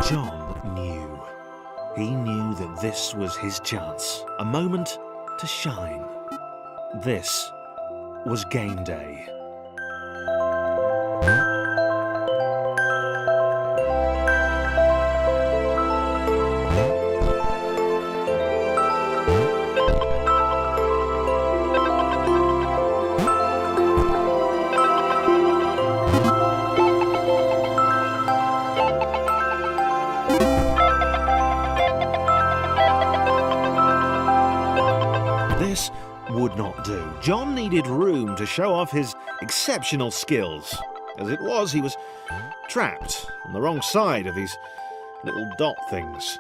John knew. He knew that this was his chance, a moment to shine. This was game day. This would not do. John needed room to show off his exceptional skills. As it was, he was trapped on the wrong side of these little dot things.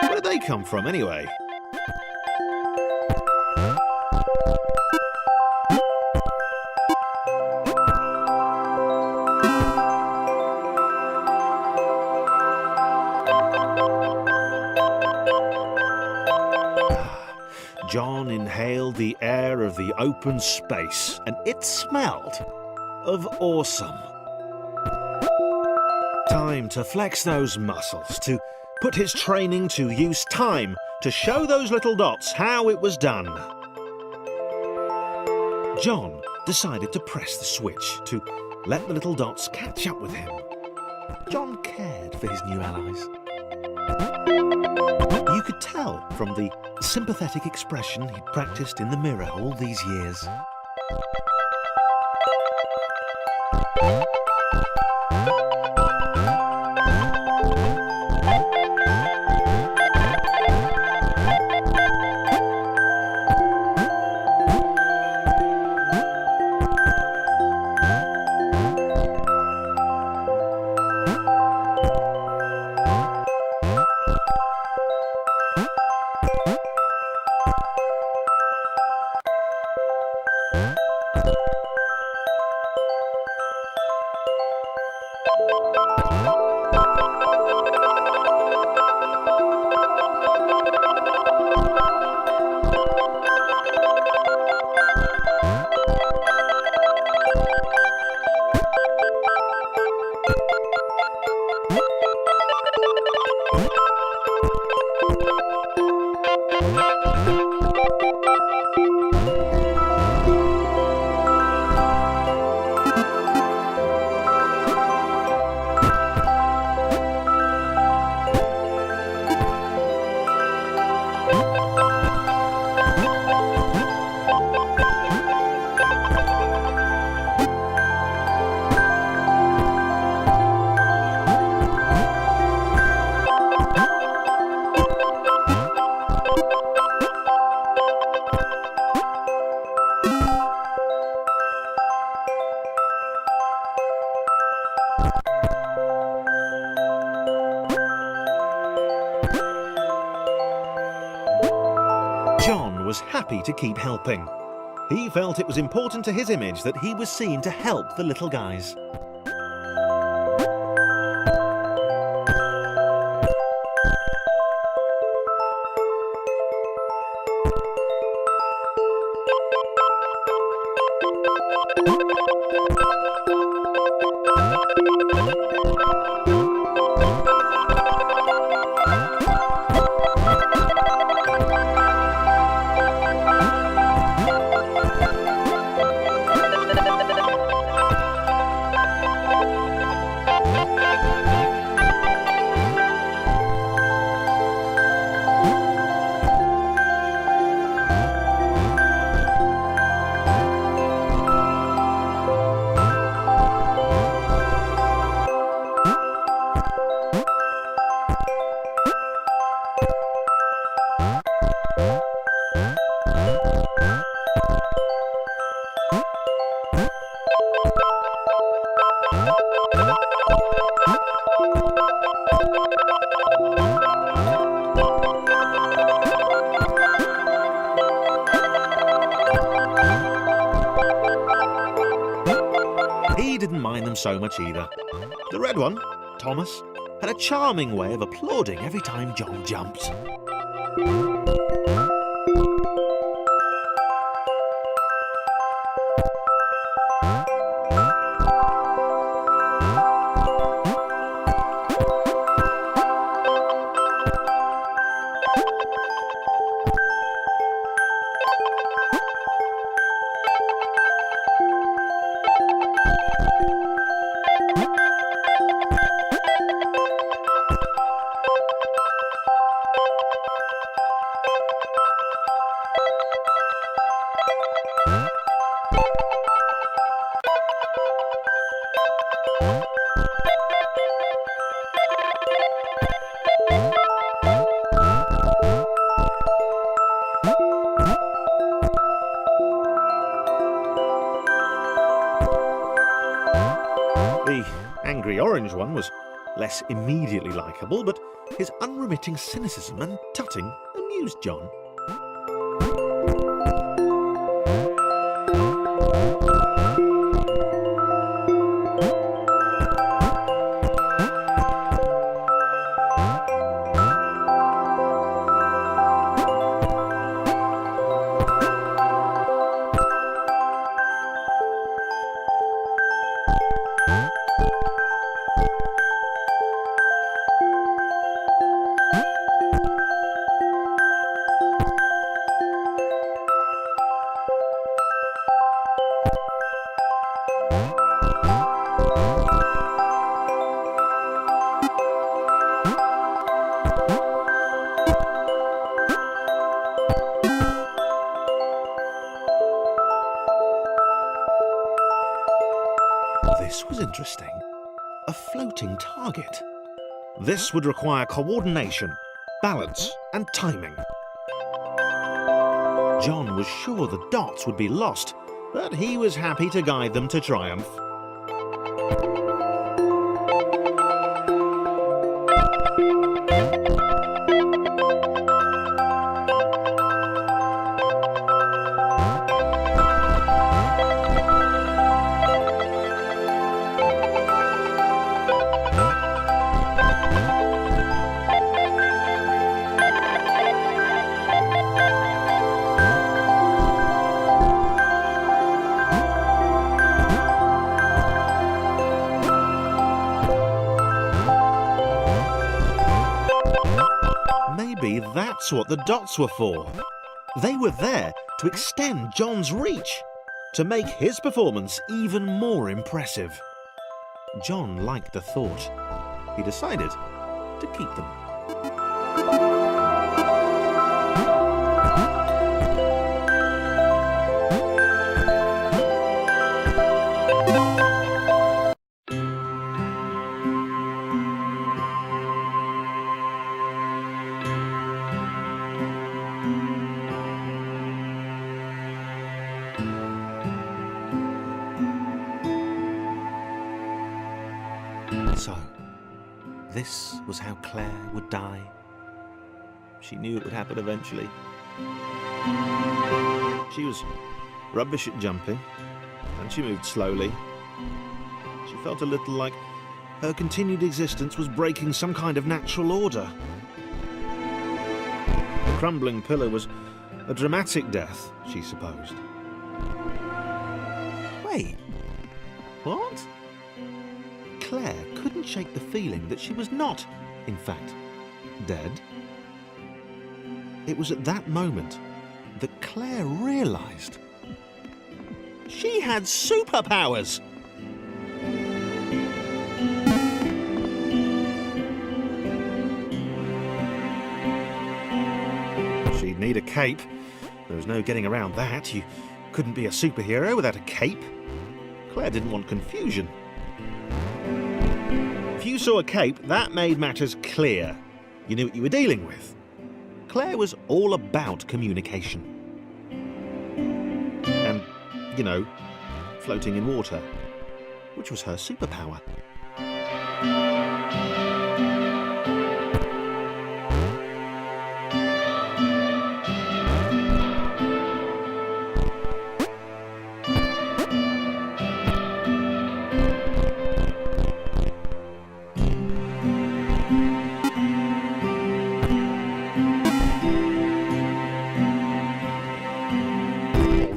Where did they come from, anyway? John inhaled the air of the open space, and it smelled of awesome. Time to flex those muscles, to put his training to use, time to show those little dots how it was done. John decided to press the switch, to let the little dots catch up with him. John cared for his new allies. You could tell from the sympathetic expression he'd practiced in the mirror all these years. John was happy to keep helping. He felt it was important to his image that he was seen to help the little guys. He didn't mind them so much either. The red one, Thomas, had a charming way of applauding every time John jumped. The orange one was less immediately likeable, but his unremitting cynicism and tutting amused John. This was interesting. A floating target. This would require coordination, balance, and timing. John was sure the dots would be lost, but he was happy to guide them to triumph. Maybe that's what the dots were for. They were there to extend John's reach, to make his performance even more impressive. John liked the thought. He decided to keep them. So, this was how Claire would die. She knew it would happen eventually. She was rubbish at jumping, and she moved slowly. She felt a little like her continued existence was breaking some kind of natural order. The crumbling pillar was a dramatic death, she supposed. Wait, what? Claire couldn't shake the feeling that she was not, in fact, dead. It was at that moment that Claire realised she had superpowers. She'd need a cape. There was no getting around that. You couldn't be a superhero without a cape. Claire didn't want confusion. If you saw a cape, that made matters clear. You knew what you were dealing with. Claire was all about communication. And, you know, floating in water, which was her superpower.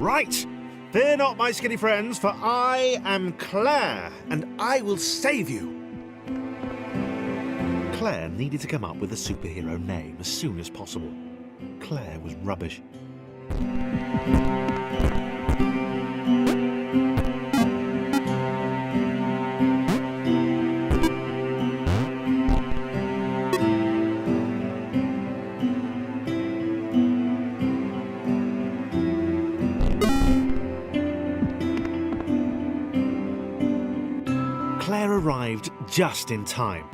Right! Fear not, my skinny friends, for I am Claire, and I will save you! Claire needed to come up with a superhero name as soon as possible. Claire was rubbish. Claire arrived just in time,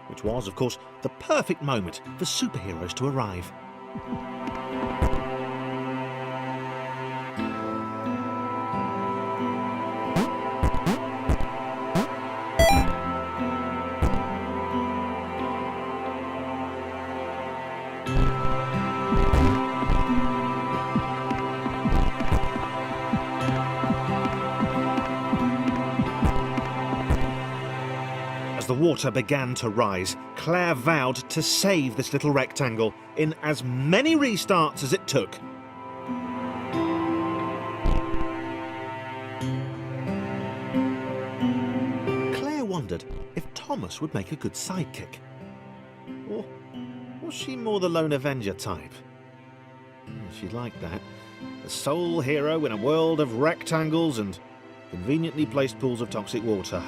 which was, of course, the perfect moment for superheroes to arrive. As the water began to rise, Claire vowed to save this little rectangle in as many restarts as it took. Claire wondered if Thomas would make a good sidekick. Or was she more the lone Avenger type? She liked that. The sole hero in a world of rectangles and conveniently placed pools of toxic water.